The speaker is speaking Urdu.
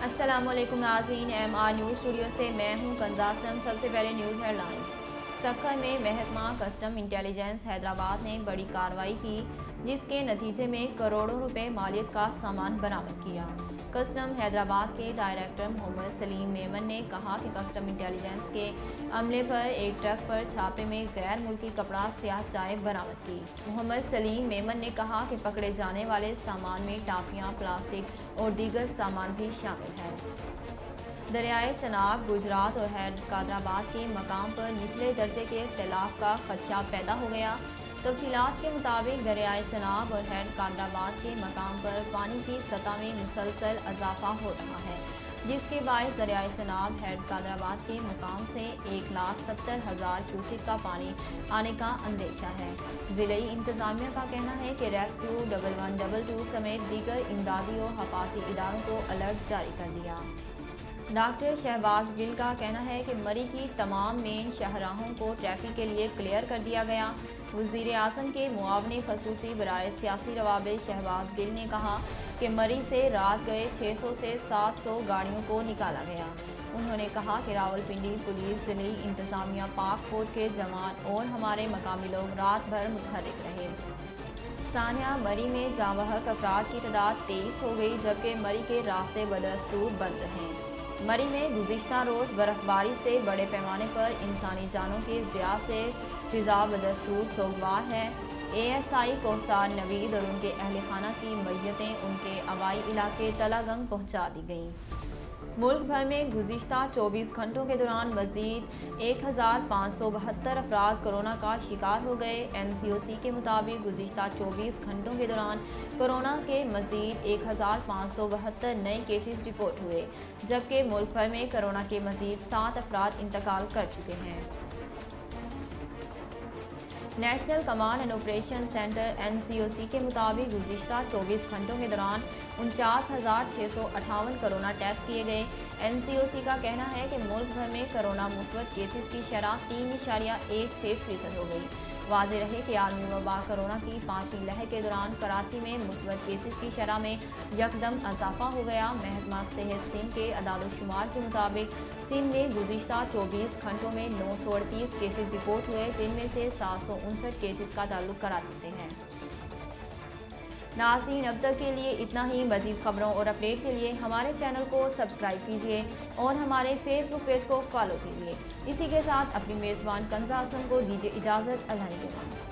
السلام علیکم ناظرین، MR نیوز اسٹوڈیو سے میں ہوں کنزا اسلم۔ سب سے پہلے نیوز ہیڈ لائنز۔ سکھر میں محکمہ کسٹم انٹیلیجنس حیدرآباد نے بڑی کارروائی کی، جس کے نتیجے میں کروڑوں روپے مالیت کا سامان برآمد کیا۔ کسٹم حیدرآباد کے ڈائریکٹر محمد سلیم میمن نے کہا کہ کسٹم انٹیلیجنس کے عملے پر ایک ٹرک پر چھاپے میں غیر ملکی کپڑا سیاہ چائے برآمد کی۔ محمد سلیم میمن نے کہا کہ پکڑے جانے والے سامان میں ٹافیاں، پلاسٹک اور دیگر سامان بھی شامل ہے۔ دریائے چناب گجرات اور حیدرآباد کے مقام پر نچلے درجے کے سیلاب کا خدشہ پیدا ہو گیا۔ تفصیلات کے مطابق دریائے چناب اور حیدرآباد کے مقام پر پانی کی سطح میں مسلسل اضافہ ہو رہا ہے، جس کے باعث دریائے چناب حیدرآباد کے مقام سے 1,70,000 کیوسک کا پانی آنے کا اندیشہ ہے۔ ضلعی انتظامیہ کا کہنا ہے کہ ریسکیو 1122 سمیت دیگر امدادی و حفاظتی اداروں کو الرٹ جاری کر دیا۔ ڈاکٹر شہباز گل کا کہنا ہے کہ مری کی تمام مین شاہراہوں کو ٹریفک کے لیے کلیئر کر دیا گیا۔ وزیر اعظم کے معاون خصوصی برائے سیاسی روابط شہباز گل نے کہا کہ مری سے رات گئے 600 سے 700 گاڑیوں کو نکالا گیا۔ انہوں نے کہا کہ راولپنڈی پولیس، ضلعی انتظامیہ، پاک فوج کے جوان اور ہمارے مقامی لوگ رات بھر متحرک رہے۔ سانحہ مری میں جاں بحق افراد کی تعداد 23 ہو گئی، جبکہ مری کے راستے بدستور بند رہے۔ مری میں گزشتہ روز برف باری سے بڑے پیمانے پر انسانی جانوں کے ضیاع سے فضا بدستور سوگوار ہے۔ ASI کوثر نوید اور ان کے اہل خانہ کی میتیں ان کے آبائی علاقے تلہ گنگ پہنچا دی گئیں۔ ملک بھر میں گزشتہ 24 گھنٹوں کے دوران مزید 1,572 افراد کورونا کا شکار ہو گئے۔ NCOC کے مطابق گزشتہ 24 گھنٹوں کے دوران کورونا کے مزید 1,572 نئے کیسز رپورٹ ہوئے، جبکہ ملک بھر میں کورونا کے مزید 7 افراد انتقال کر چکے ہیں۔ National command and operation centre NCOC کے مطابق گزشتہ 24 گھنٹوں کے دوران 49,658 کورونا ٹیسٹ کیے گئے۔ NCOC کا کہنا ہے کہ ملک بھر میں کورونا مثبت کیسز کی شرح 3.16% ہو گئی۔ واضح رہے کہ عالمی وبا کورونا کی 5ویں لہر کے دوران کراچی میں مثبت کیسز کی شرح میں یکدم اضافہ ہو گیا۔ محکمہ صحت سندھ کے اعداد و شمار کے مطابق سندھ میں گزشتہ 24 گھنٹوں میں 938 کیسز رپورٹ ہوئے، جن میں سے 759 کیسز کا تعلق کراچی سے ہے۔ ناظرین، اب تک کے لیے اتنا ہی۔ مزید خبروں اور اپڈیٹ کے لیے ہمارے چینل کو سبسکرائب کیجیے اور ہمارے فیس بک پیج کو فالو کیجیے۔ اسی کے ساتھ اپنی میزبان کنزا اسلم کو دیجیے اجازت۔ اللہ نگہبان۔